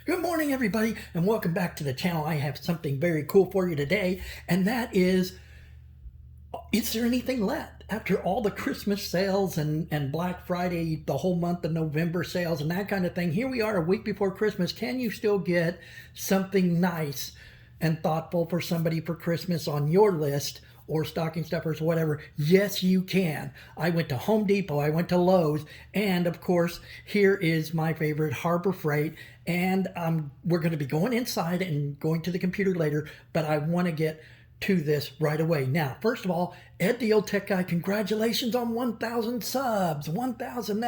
Good morning, everybody, and welcome back to the channel. I have something very cool for you today, and that is there anything left? After all the Christmas sales and Black Friday, the whole month of November sales and that kind of thing, here we are a week before Christmas. Can you still get something nice and thoughtful for somebody for Christmas on your list? Or stocking stuffers, whatever? Yes, you can. I went to Home Depot, I went to Lowe's, and of course, here is my favorite, Harbor Freight. And we're going to be going inside and going to the computer later, but I want to get to this right away. Now, first of all, Ed the Old Tech Guy, congratulations on 1,000 subs. 1,000.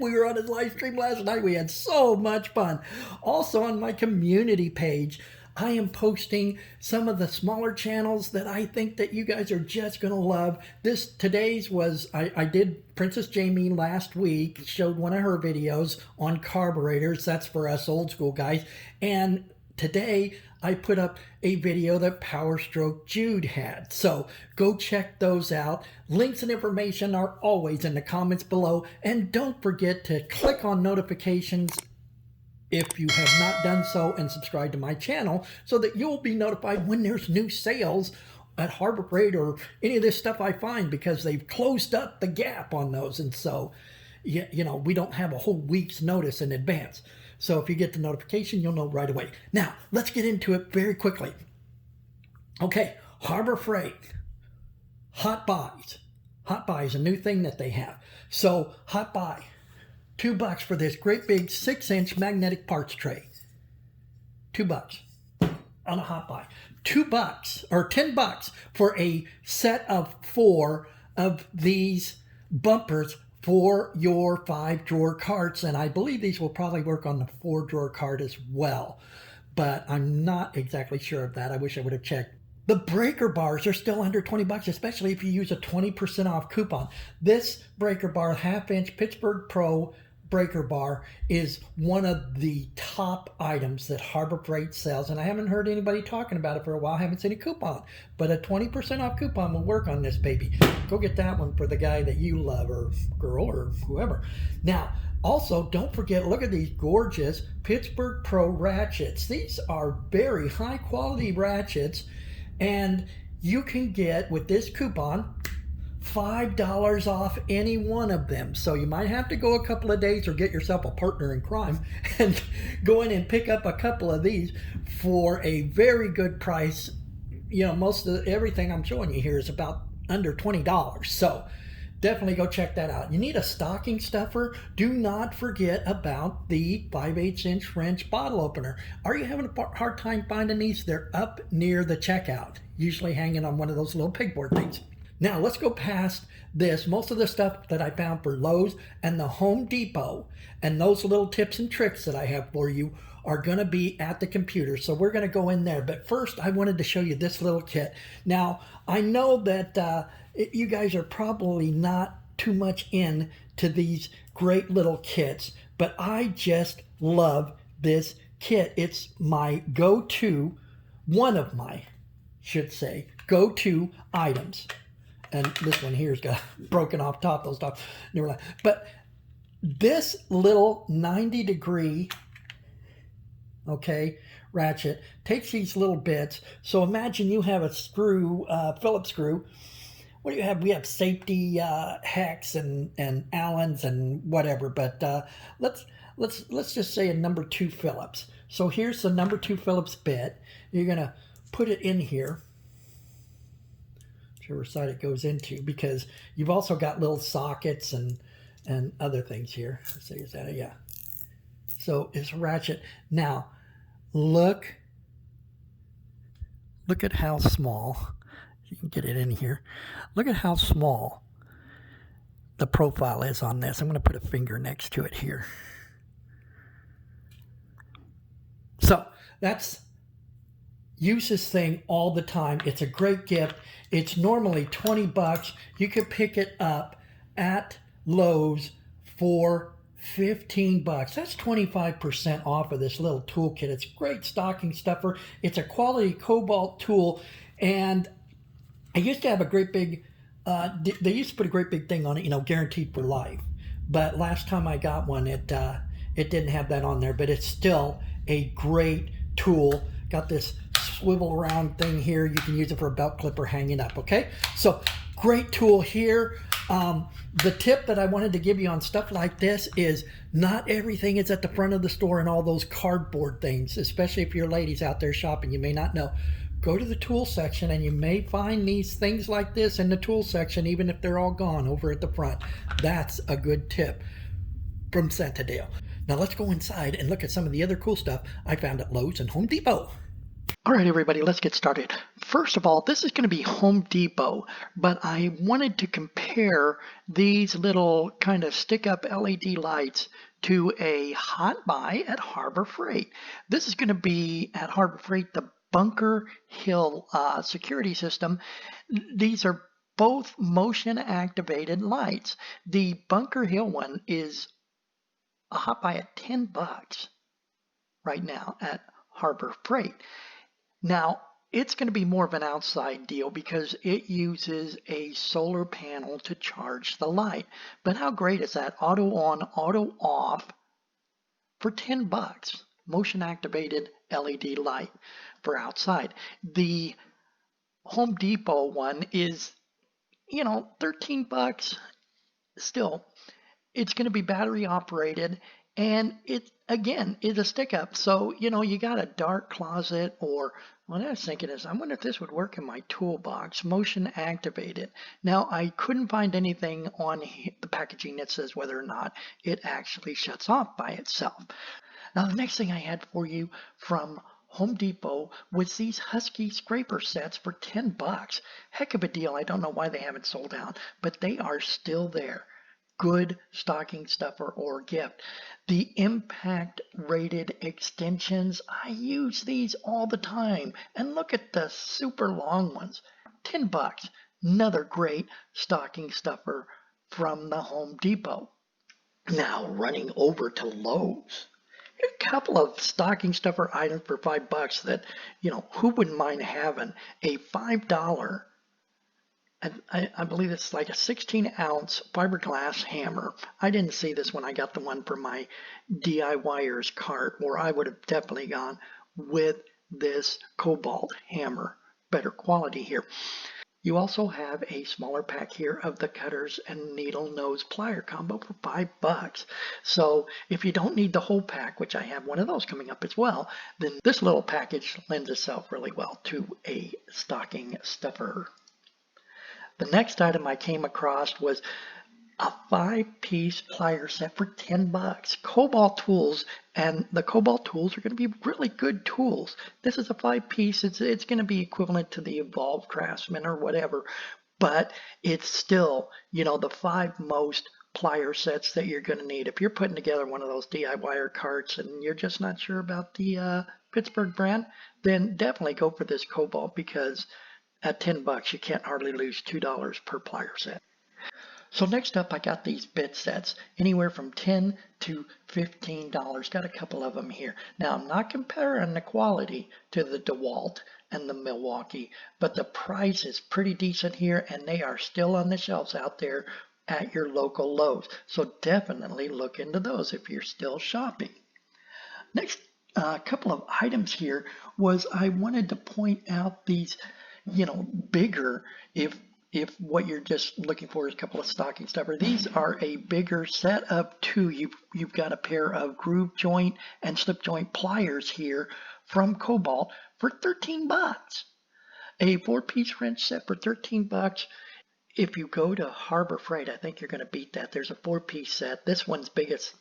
We were on his live stream last night. We had so much fun. Also on my community page, I am posting some of the smaller channels that I think that you guys are just going to love. Today's was, I did Princess Jamie last week, showed one of her videos on carburetors. That's for us old school guys. And today I put up a video that PowerStroke Jude had. So go check those out. Links and information are always in the comments below. And don't forget to click on notifications if you have not done so, and subscribe to my channel so that you'll be notified when there's new sales at Harbor Freight or any of this stuff I find, because they've closed up the gap on those. And so, you know, we don't have a whole week's notice in advance. So if you get the notification, you'll know right away. Now, let's get into it very quickly. Okay, Harbor Freight, Hot Buys. Hot Buy is a new thing that they have. So, Hot Buy. $2 for this great big 6-inch magnetic parts tray. $2 on a Hot Buy. $2 or $10 for a set of 4 of these bumpers for your 5-drawer carts. And I believe these will probably work on the 4-drawer cart as well. But I'm not exactly sure of that. I wish I would have checked. The breaker bars are still under $20, especially if you use a 20% off coupon. This breaker bar, 1/2-inch Pittsburgh Pro breaker bar, is one of the top items that Harbor Freight sells, and I haven't heard anybody talking about it for a while. I haven't seen a coupon, but a 20% off coupon will work on this baby. Go get that one for the guy that you love, or girl, or whoever. Now, also, don't forget, look at these gorgeous Pittsburgh Pro ratchets. These are very high quality ratchets, and you can get, with this coupon, $5 off any one of them. So you might have to go a couple of days or get yourself a partner in crime and go in and pick up a couple of these for a very good price. You know, most of everything I'm showing you here is about under $20. So definitely go check that out. You need a stocking stuffer. Do not forget about the 5/8-inch wrench bottle opener. Are you having a hard time finding these? They're up near the checkout, usually hanging on one of those little pegboard things. Now, let's go past this. Most of the stuff that I found for Lowe's and the Home Depot, and those little tips and tricks that I have for you, are going to be at the computer. So we're going to go in there. But first, I wanted to show you this little kit. Now, I know that you guys are probably not too much into these great little kits, but I just love this kit. It's my go-to, one of my, should say, go-to items. And this one here's got broken off top, those top. But this little 90-degree, okay, ratchet takes these little bits. So imagine you have a screw, Phillips screw. What do you have? We have safety hex and Allens and whatever. But let's just say a number 2 Phillips. So here's the number 2 Phillips bit. You're gonna put it in here, whichever side it goes into, because you've also got little sockets and other things here. Let's see, is that yeah. So it's a ratchet. Now, look at how small, you can get it in here. Look at how small the profile is on this. I'm going to put a finger next to it here. So that's, use this thing all the time. It's a great gift. It's normally $20. You could pick it up at Lowe's for $15. That's 25% off of this little toolkit. It's a great stocking stuffer. It's a quality Kobalt tool, and I used to have a great big, they used to put a great big thing on it, you know, guaranteed for life. But last time I got one, it it didn't have that on there, but it's still a great tool. Got this swivel around thing here. You can use it for a belt clipper hanging up, okay? So great tool here. The tip that I wanted to give you on stuff like this is not everything is at the front of the store and all those cardboard things, especially if you're ladies out there shopping, you may not know. Go to the tool section and you may find these things like this in the tool section, even if they're all gone over at the front. That's a good tip from Santadale. Now let's go inside and look at some of the other cool stuff I found at Lowe's and Home Depot. All right, everybody, let's get started. First of all, this is going to be Home Depot, but I wanted to compare these little kind of stick-up LED lights to a hot buy at Harbor Freight. This is going to be at Harbor Freight, the Bunker Hill security system. These are both motion-activated lights. The Bunker Hill one is a hot buy at $10 right now at Harbor Freight. Now, it's going to be more of an outside deal because it uses a solar panel to charge the light. But how great is that? Auto on, auto off for $10. Motion activated LED light for outside. The Home Depot one is, $13 still. It's going to be battery operated, and it again is a stick up. So, you got a dark closet, or what I was thinking is, I wonder if this would work in my toolbox, motion activated. Now, I couldn't find anything on the packaging that says whether or not it actually shuts off by itself. Now, the next thing I had for you from Home Depot was these Husky scraper sets for $10. Heck of a deal. I don't know why they haven't sold out, but they are still there. Good stocking stuffer or gift. The impact rated extensions, I use these all the time. And look at the super long ones. $10. Another great stocking stuffer from the Home Depot. Now running over to Lowe's. A couple of stocking stuffer items for $5 that, who wouldn't mind having a $5, I believe it's like a 16-ounce fiberglass hammer. I didn't see this when I got the one for my DIYer's cart, or I would have definitely gone with this Kobalt hammer. Better quality here. You also have a smaller pack here of the cutters and needle nose plier combo for $5. So if you don't need the whole pack, which I have one of those coming up as well, then this little package lends itself really well to a stocking stuffer. The next item I came across was a 5-piece plier set for $10. Kobalt tools, and the Kobalt tools are going to be really good tools. This is a 5-piece. It's going to be equivalent to the Evolved Craftsman or whatever, but it's still, the 5 most plier sets that you're going to need. If you're putting together one of those DIYer carts and you're just not sure about the Pittsburgh brand, then definitely go for this Kobalt, because at $10 you can't hardly lose $2 per plier set. So next up, I got these bit sets, anywhere from $10 to $15. Got a couple of them here. Now, I'm not comparing the quality to the DeWalt and the Milwaukee, but the price is pretty decent here, and they are still on the shelves out there at your local Lowe's. So definitely look into those if you're still shopping. Next couple of items here was I wanted to point out these, bigger, if what you're just looking for is a couple of stocking stuffers. These are a bigger set of 2. You've got a pair of groove joint and slip joint pliers here from Kobalt for $13. A 4-piece wrench set for $13. If you go to Harbor Freight, I think you're going to beat that. There's a 4-piece set. This one's biggest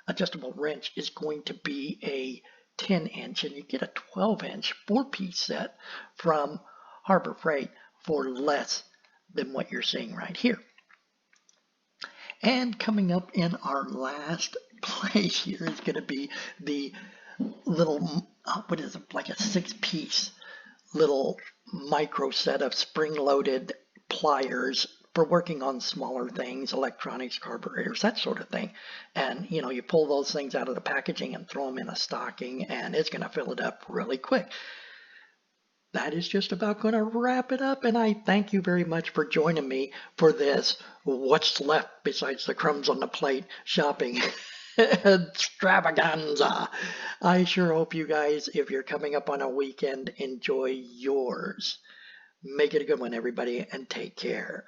adjustable wrench is going to be a 10-inch, and you get a 12-inch 4-piece set from Harbor Freight for less than what you're seeing right here. And coming up in our last place here is going to be the little, like a 6-piece little micro set of spring-loaded pliers for working on smaller things, electronics, carburetors, that sort of thing. And, you pull those things out of the packaging and throw them in a stocking, and it's going to fill it up really quick. That is just about going to wrap it up, and I thank you very much for joining me for this What's Left Besides the Crumbs on the Plate shopping extravaganza. I sure hope you guys, if you're coming up on a weekend, enjoy yours. Make it a good one, everybody, and take care.